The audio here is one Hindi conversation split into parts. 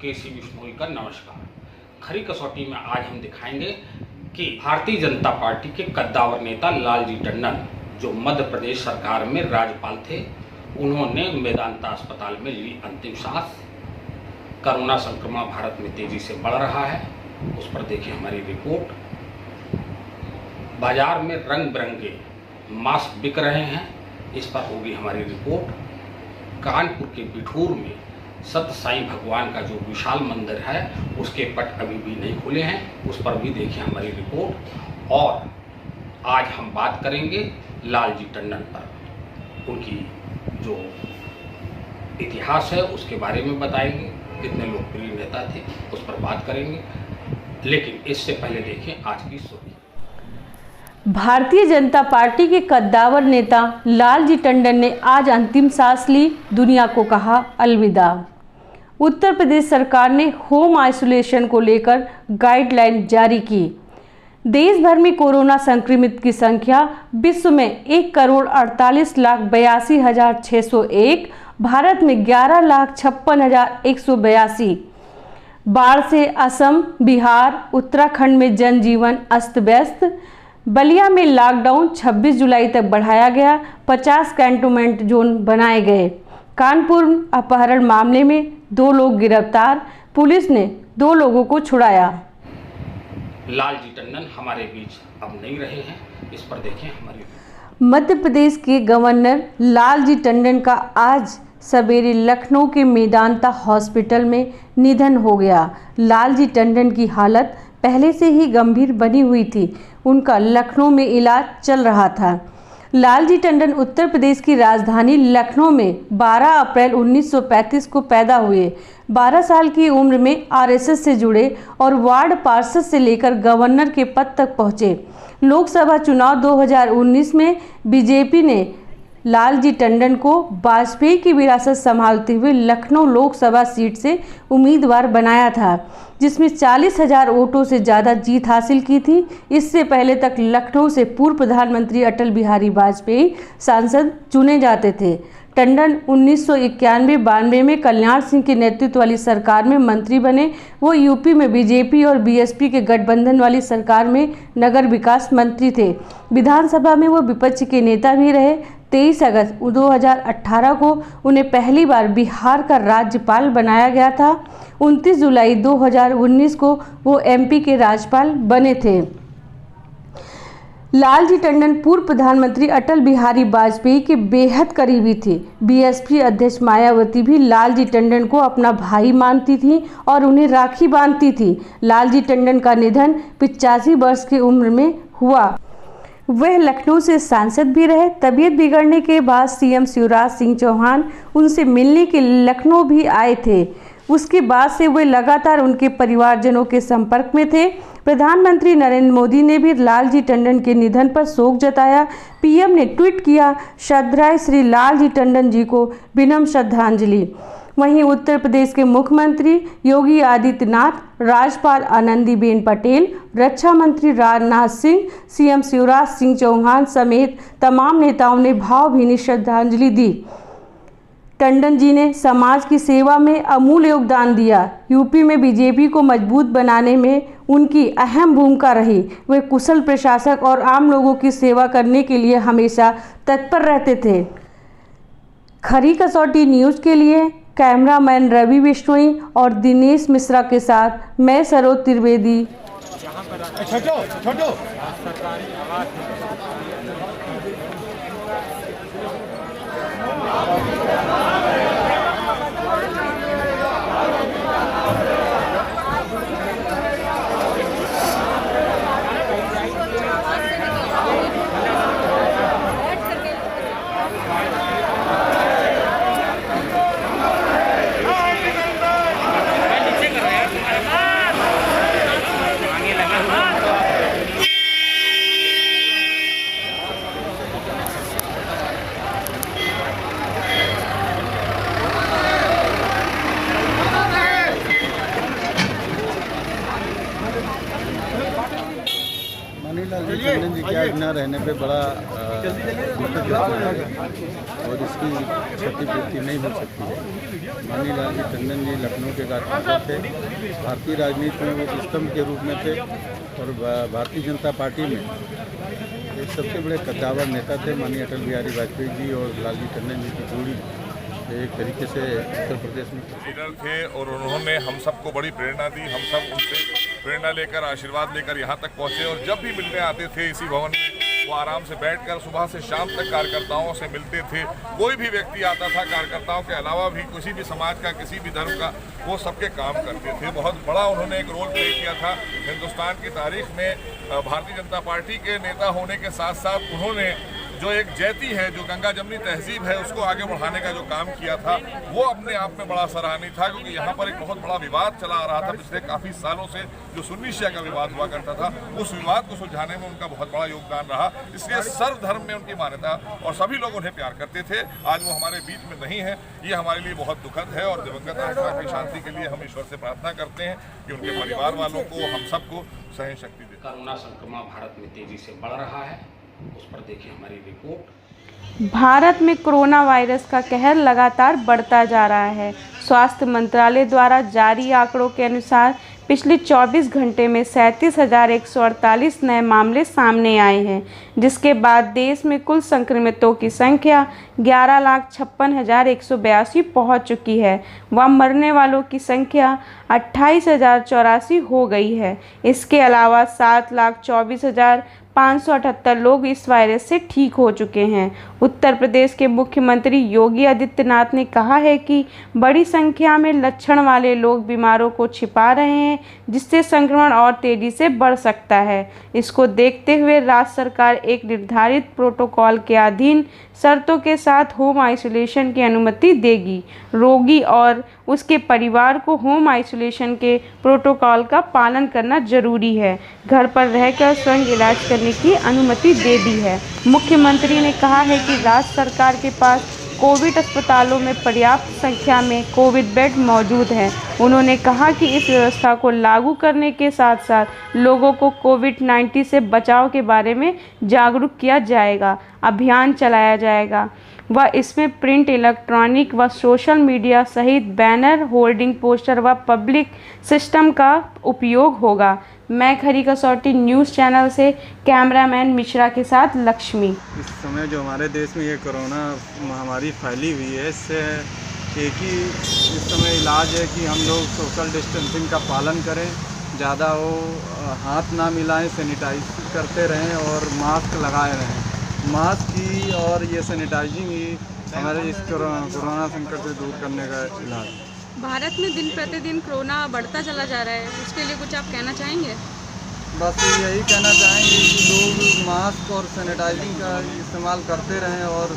केसी बिश्नोई का नमस्कार। खरी कसौटी में आज हम दिखाएंगे कि भारतीय जनता पार्टी के कद्दावर नेता लालजी टंडन, जो मध्य प्रदेश सरकार में राज्यपाल थे, उन्होंने मेदांता अस्पताल में ली अंतिम सांस। कोरोना संक्रमण भारत में तेजी से बढ़ रहा है, उस पर देखिए हमारी रिपोर्ट। बाजार में रंग बिरंगे मास्क बिक रहे हैं, इस पर होगी हमारी रिपोर्ट। कानपुर के बिठूर में सत्य साईं भगवान का जो विशाल मंदिर है, उसके पट अभी भी नहीं खुले हैं, उस पर भी देखिए हमारी रिपोर्ट। और आज हम बात करेंगे लालजी टंडन पर, उनकी जो इतिहास है उसके बारे में बताएंगे, कितने लोकप्रिय नेता थे उस पर बात करेंगे। लेकिन इससे पहले देखें आज की स्टोरी। भारतीय जनता पार्टी के कद्दावर नेता लालजी टंडन ने आज अंतिम सांस ली, दुनिया को कहा अलविदा। उत्तर प्रदेश सरकार ने होम आइसोलेशन को लेकर गाइडलाइन जारी की। देश भर में कोरोना संक्रमित की संख्या विश्व में 1,48,82,601, भारत में 11,56,182। बाढ़ से असम, बिहार, उत्तराखंड में जनजीवन अस्त व्यस्त। बलिया में लॉकडाउन 26 जुलाई तक बढ़ाया गया, 50 कैंटोनमेंट जोन बनाए गए। कानपुर अपहरण मामले में 2 लोग गिरफ्तार, पुलिस ने 2 लोगों को छुड़ाया। लालजी टंडन हमारे बीच अब नहीं रहे हैं, इस पर देखें हमारी। मध्य प्रदेश के गवर्नर लालजी टंडन का आज सवेरे लखनऊ के मेदांता हॉस्पिटल में निधन हो गया। लालजी टंडन की हालत पहले से ही गंभीर बनी हुई थी, उनका लखनऊ में इलाज चल रहा था। लालजी टंडन उत्तर प्रदेश की राजधानी लखनऊ में 12 अप्रैल 1935 को पैदा हुए। 12 साल की उम्र में आरएसएस से जुड़े और वार्ड पार्षद से लेकर गवर्नर के पद तक पहुंचे। लोकसभा चुनाव 2019 में बीजेपी ने लालजी टंडन को वाजपेयी की विरासत संभालते हुए लखनऊ लोकसभा सीट से उम्मीदवार बनाया था, जिसमें 40,000 वोटों से ज़्यादा जीत हासिल की थी। इससे पहले तक लखनऊ से पूर्व प्रधानमंत्री अटल बिहारी वाजपेयी सांसद चुने जाते थे। टंडन 1991-92 में कल्याण सिंह के नेतृत्व वाली सरकार में मंत्री बने। वो यूपी में बीजेपी और बीएसपी के गठबंधन वाली सरकार में नगर विकास मंत्री थे। विधानसभा में वो विपक्ष के नेता भी रहे। 23 अगस्त 2018 को उन्हें पहली बार बिहार का राज्यपाल बनाया गया था। 29 जुलाई 2019 को वो एमपी के राज्यपाल बने थे। लालजी टंडन पूर्व प्रधानमंत्री अटल बिहारी वाजपेयी के बेहद करीबी थे। बीएसपी अध्यक्ष मायावती भी लालजी टंडन को अपना भाई मानती थी और उन्हें राखी बांधती थी। लालजी टंडन का निधन 85 वर्ष की उम्र में हुआ। वह लखनऊ से सांसद भी रहे। तबीयत बिगड़ने के बाद सीएम शिवराज सिंह चौहान उनसे मिलने के लखनऊ भी आए थे। उसके बाद से वे लगातार उनके परिवारजनों के संपर्क में थे। प्रधानमंत्री नरेंद्र मोदी ने भी लालजी टंडन के निधन पर शोक जताया। पीएम ने ट्वीट किया, श्रद्धाएं श्री लालजी टंडन जी को विनम्र श्रद्धांजलि। वहीं उत्तर प्रदेश के मुख्यमंत्री योगी आदित्यनाथ, राज्यपाल आनंदीबेन पटेल, रक्षा मंत्री राजनाथ सिंह, सीएम शिवराज सिंह चौहान समेत तमाम नेताओं ने भावभीनी श्रद्धांजलि दी। टंडन जी ने समाज की सेवा में अमूल्य योगदान दिया। यूपी में बीजेपी को मजबूत बनाने में उनकी अहम भूमिका रही। वे कुशल प्रशासक और आम लोगों की सेवा करने के लिए हमेशा तत्पर रहते थे। खरी कसौटी न्यूज़ के लिए कैमरामैन रवि बिश्नोई और दिनेश मिश्रा के साथ मैं सरोज त्रिवेदी। मनीलाल जी टंडन जी के आज न रहने पे बड़ा दुखद है और इसकी क्षतिपूर्ति नहीं हो सकती है। मनीलाल जी टंडन जी लखनऊ के गार्जियन थे, भारतीय राजनीति में वो स्तंभ के रूप में थे और भारतीय जनता पार्टी में एक सबसे बड़े कद्दावर नेता थे। माननीय अटल बिहारी वाजपेयी जी और लालजी टंडन जी की जोड़ी एक तरीके से उत्तर प्रदेश में लीडर थे और उन्होंने हम सबको बड़ी प्रेरणा दी। हम सब उनसे प्रेरणा लेकर आशीर्वाद लेकर यहाँ तक पहुँचे और जब भी मिलने आते थे इसी भवन में वो आराम से बैठकर सुबह से शाम तक कार्यकर्ताओं से मिलते थे। कोई भी व्यक्ति आता था कार्यकर्ताओं के अलावा भी किसी भी समाज का किसी भी धर्म का, वो सबके काम करते थे। बहुत बड़ा उन्होंने एक रोल प्ले किया था हिंदुस्तान की तारीख में। भारतीय जनता पार्टी के नेता होने के साथ साथ उन्होंने जो एक जैती है, जो गंगा जमनी तहजीब है, उसको आगे बढ़ाने का जो काम किया था वो अपने आप में बड़ा सराहनीय था। क्योंकि यहाँ पर एक बहुत बड़ा विवाद चला आ रहा था पिछले काफ़ी सालों से, जो सुन्नी शिया का विवाद हुआ करता था, उस विवाद को सुलझाने में उनका बहुत बड़ा योगदान रहा। इसलिए सर्वधर्म में उनकी मान्यता और सभी लोग उन्हें प्यार करते थे। आज वो हमारे बीच में नहीं है, ये हमारे लिए बहुत दुखद है और दिवंगत आत्मा की शांति के लिए हम ईश्वर से प्रार्थना करते हैं कि उनके परिवार वालों को, हम सबको सहन शक्ति दे। कोरोना संक्रमण भारत में तेजी से बढ़ रहा है, उस पर देखिए हमारी रिपोर्ट। भारत में कोरोना वायरस का कहर लगातार बढ़ता जा रहा है। स्वास्थ्य मंत्रालय द्वारा जारी आंकड़ों के अनुसार पिछले 24 घंटे में 37,148 नए मामले सामने आए हैं, जिसके बाद देश में कुल संक्रमितों की संख्या 11,56,182 पहुंच चुकी है व मरने वालों की संख्या 28,084 हो गई है। इसके अलावा 7,24,578 लोग इस वायरस से ठीक हो चुके हैं। उत्तर प्रदेश के मुख्यमंत्री योगी आदित्यनाथ ने कहा है कि बड़ी संख्या में लक्षण वाले लोग बीमारों को छिपा रहे हैं, जिससे संक्रमण और तेजी से बढ़ सकता है। इसको देखते हुए राज्य सरकार एक निर्धारित प्रोटोकॉल के अधीन शर्तों के साथ होम आइसोलेशन की अनुमति देगी। रोगी और उसके परिवार को होम आइसोलेशन के प्रोटोकॉल का पालन करना जरूरी है। घर पर रहकर स्वयं इलाज करने की अनुमति दे दी है। मुख्यमंत्री ने कहा है कि राज्य सरकार के पास कोविड अस्पतालों में पर्याप्त संख्या में कोविड बेड मौजूद हैं। उन्होंने कहा कि इस व्यवस्था को लागू करने के साथ साथ लोगों को कोविड-19 से बचाव के बारे में जागरूक किया जाएगा, अभियान चलाया जाएगा व इसमें प्रिंट, इलेक्ट्रॉनिक व सोशल मीडिया सहित बैनर, होर्डिंग, पोस्टर व पब्लिक सिस्टम का उपयोग होगा। मैं खरी कसौटी न्यूज़ चैनल से कैमरामैन मिश्रा के साथ लक्ष्मी। इस समय जो हमारे देश में ये कोरोना महामारी फैली हुई है, इससे एक ही इस समय इलाज है कि हम लोग सोशल डिस्टेंसिंग का पालन करें, ज़्यादा वो हाथ ना मिलाएं, सैनिटाइज करते रहें और मास्क लगाए रहें। मास्क ही और ये सैनिटाइजिंग ही हमारे इस कोरोना संकट से दूर करने का इलाज। भारत में दिन प्रतिदिन कोरोना बढ़ता चला जा रहा है, उसके लिए कुछ आप कहना चाहेंगे? बस यही कहना चाहेंगे कि लोग मास्क और सैनिटाइजिंग का इस्तेमाल करते रहें और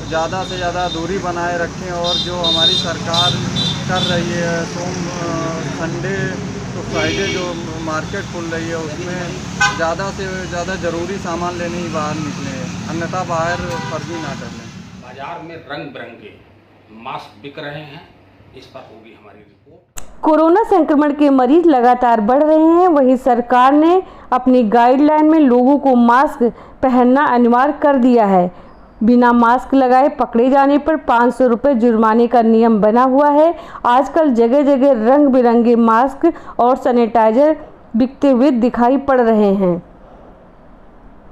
ज़्यादा से ज़्यादा दूरी बनाए रखें। और जो हमारी सरकार कर रही है, संडे तो फ्राइडे जो मार्केट खुल रही है, उसमें ज़्यादा से ज़्यादा ज़रूरी सामान लेने ही बाहर निकले, अन्यथा बाहर फर्जी ना कर लें। बाजार में रंग बिरंगे मास्क बिक रहे हैं, इस पर होगी हमारी रिपोर्ट। कोरोना संक्रमण के मरीज लगातार बढ़ रहे हैं, वहीं सरकार ने अपनी गाइडलाइन में लोगों को मास्क पहनना अनिवार्य कर दिया है। बिना मास्क लगाए पकड़े जाने पर 500 रुपये जुर्माने का नियम बना हुआ है। आजकल जगह जगह रंग बिरंगे मास्क और सैनिटाइजर बिकते हुए दिखाई पड़ रहे हैं।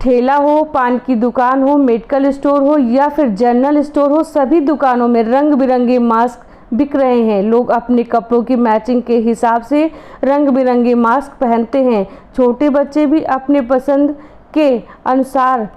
ठेला हो, पान की दुकान हो, मेडिकल स्टोर हो या फिर जनरल स्टोर हो, सभी दुकानों में रंग बिरंगे मास्क बिक रहे हैं। लोग अपने कपड़ों की मैचिंग के हिसाब से रंग बिरंगे मास्क पहनते हैं। छोटे बच्चे भी अपने पसंद के अनुसार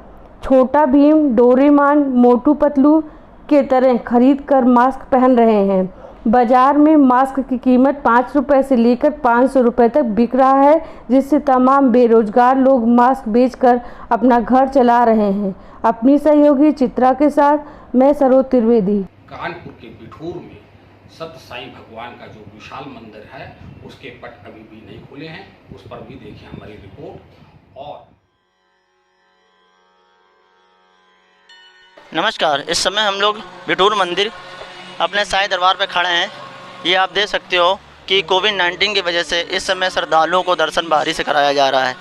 छोटा भीम, डोरेमोन, मोटू पतलू के तरह खरीद कर मास्क पहन रहे हैं। बाजार में मास्क की कीमत 5 रुपये से लेकर 500 रुपये तक बिक रहा है, जिससे तमाम बेरोजगार लोग मास्क बेचकर अपना घर चला रहे हैं। अपनी सहयोगी चित्रा के साथ मैं सरोज त्रिवेदी। कानपुर के बिठूर में सत्य साईं भगवान का जो विशाल मंदिर है, उसके पट अभी भी नहीं खुले हैं, उस पर भी देखिए हमारी रिपोर्ट। और नमस्कार, इस समय हम लोग बिठूर मंदिर अपने साईं दरबार पर खड़े हैं। ये आप देख सकते हो कि कोविड-19 की वजह से इस समय श्रद्धालुओं को दर्शन बाहरी से कराया जा रहा है।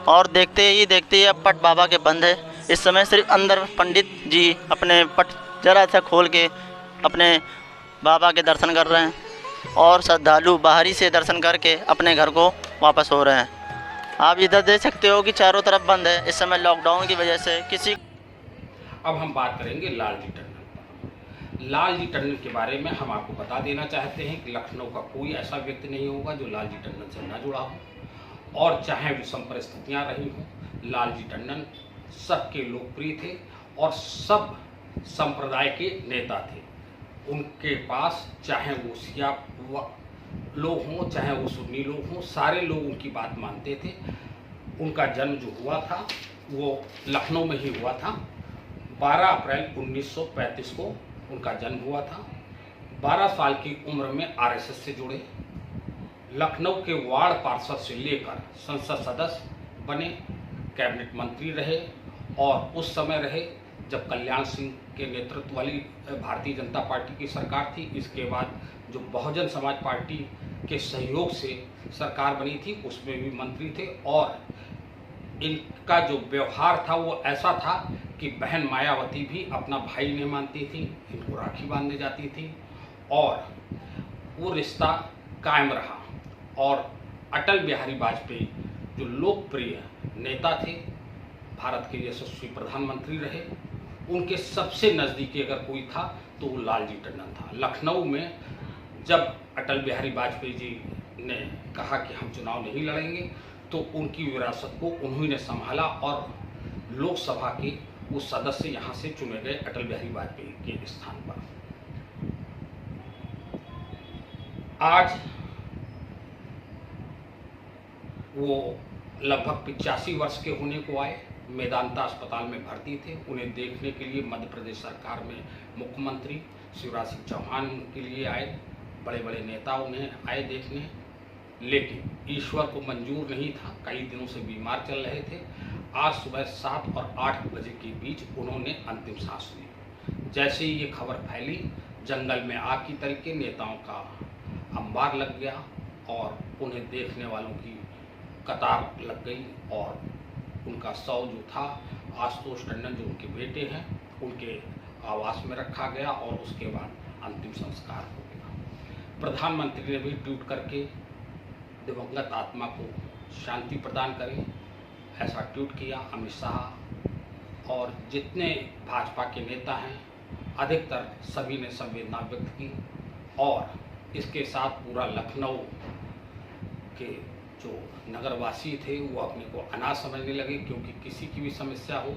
और देखते ही अब पट बाबा के बंद है। इस समय सिर्फ अंदर पंडित जी अपने पट जरा सा खोल के अपने बाबा के दर्शन कर रहे हैं और श्रद्धालु बाहरी से दर्शन करके अपने घर को वापस हो रहे हैं। आप इधर देख सकते हो कि चारों तरफ बंद है इस समय लॉकडाउन की वजह से। किसी अब हम बात करेंगे लालजी टंडन पर। लालजी टंडन के बारे में हम आपको बता देना चाहते हैं कि लखनऊ का कोई ऐसा व्यक्ति नहीं होगा जो लालजी टंडन से न जुड़ा हो, और चाहे विषम परिस्थितियाँ रही हों, लालजी टंडन सबके लोकप्रिय थे और सब संप्रदाय के नेता थे। उनके पास चाहे वो सिया लोग हों चाहे वो सुन्नी लोग हों, सारे लोग उनकी बात मानते थे। उनका जन्म जो हुआ था वो लखनऊ में ही हुआ था। 12 अप्रैल 1935 को उनका जन्म हुआ था। 12 साल की उम्र में आरएसएस से जुड़े, लखनऊ के वार्ड पार्षद से लेकर संसद सदस्य बने, कैबिनेट मंत्री रहे और उस समय रहे जब कल्याण सिंह के नेतृत्व वाली भारतीय जनता पार्टी की सरकार थी। इसके बाद जो बहुजन समाज पार्टी के सहयोग से सरकार बनी थी उसमें भी मंत्री थे। और इनका जो व्यवहार था वो ऐसा था कि बहन मायावती भी अपना भाई नहीं मानती थी, इनको राखी बांधने जाती थी और वो रिश्ता कायम रहा। और अटल बिहारी वाजपेयी जो लोकप्रिय नेता थे, भारत के यशस्वी प्रधानमंत्री रहे, उनके सबसे नज़दीकी अगर कोई था तो वो लालजी टंडन था। लखनऊ में जब अटल बिहारी वाजपेयी जी ने कहा कि हम चुनाव नहीं लड़ेंगे तो उनकी विरासत को उन्हीं ने संभाला और लोकसभा के वो सदस्य यहाँ से चुने गए अटल बिहारी वाजपेयी के स्थान पर। आज वो लगभग 85 वर्ष के होने को आए, मेदांता अस्पताल में भर्ती थे। उन्हें देखने के लिए मध्य प्रदेश सरकार में मुख्यमंत्री शिवराज सिंह चौहान उनके लिए आए, बड़े बड़े नेता उन्हें आए देखने, लेकिन ईश्वर को मंजूर नहीं था, कई दिनों से बीमार चल रहे थे। आज सुबह 7 और 8 बजे के बीच उन्होंने अंतिम सांस ली। जैसे ही ये खबर फैली, जंगल में आग की तरीके नेताओं का अंबार लग गया और उन्हें देखने वालों की कतार लग गई और उनका शव जो था आशुतोष टंडन जो उनके बेटे हैं उनके आवास में रखा गया और उसके बाद अंतिम संस्कार हो गया। प्रधानमंत्री ने भी ट्वीट करके दिवंगत आत्मा को शांति प्रदान करे, ऐसा ट्वीट किया। अमित शाह और जितने भाजपा के नेता हैं अधिकतर सभी ने संवेदना व्यक्त की और इसके साथ पूरा लखनऊ के जो नगरवासी थे वो अपने को अनाथ समझने लगे, क्योंकि किसी की भी समस्या हो,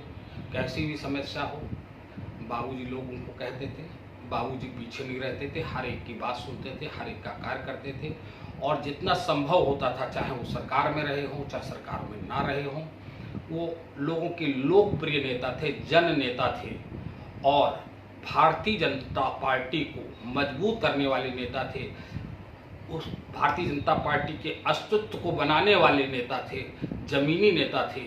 कैसी भी समस्या हो, बाबूजी लोग उनको कहते थे। बाबूजी पीछे नहीं रहते थे, हर एक की बात सुनते थे, हर एक का कार्य करते थे और जितना संभव होता था, चाहे वो सरकार में रहे हों चाहे सरकार में ना रहे हों, वो लोगों के लोकप्रिय नेता थे, जन नेता थे और भारतीय जनता पार्टी को मजबूत करने वाले नेता थे। उस भारतीय जनता पार्टी के अस्तित्व को बनाने वाले नेता थे, जमीनी नेता थे।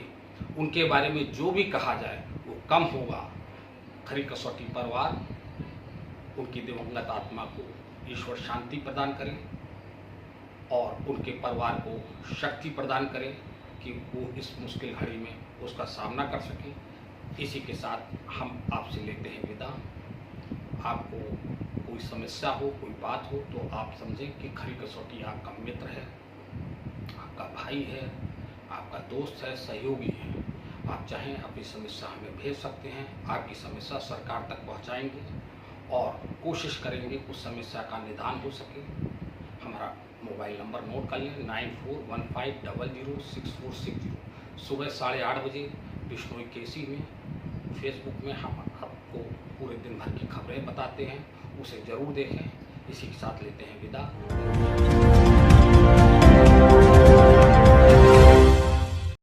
उनके बारे में जो भी कहा जाए वो कम होगा। खरी कसौटी परिवार उनकी दिवंगत आत्मा को ईश्वर शांति प्रदान करे और उनके परिवार को शक्ति प्रदान करे कि वो इस मुश्किल घड़ी में उसका सामना कर सके। इसी के साथ हम आपसे लेते हैं विदा। आपको कोई समस्या हो, कोई बात हो तो आप समझें कि खरी कसौटी आपका मित्र है, आपका भाई है, आपका दोस्त है, सहयोगी है। आप चाहें अपनी समस्या हमें भेज सकते हैं, आपकी समस्या सरकार तक पहुंचाएंगे और कोशिश करेंगे उस समस्या का निदान हो सके। हमारा मोबाइल नंबर नोट कर लें 9415006460। सुबह 8:30 बजे बिश्नोई केसी में फेसबुक में हम आपको पूरे दिन भर की खबरें बताते हैं, उसे ज़रूर देखें। इसी के साथ लेते हैं विदा।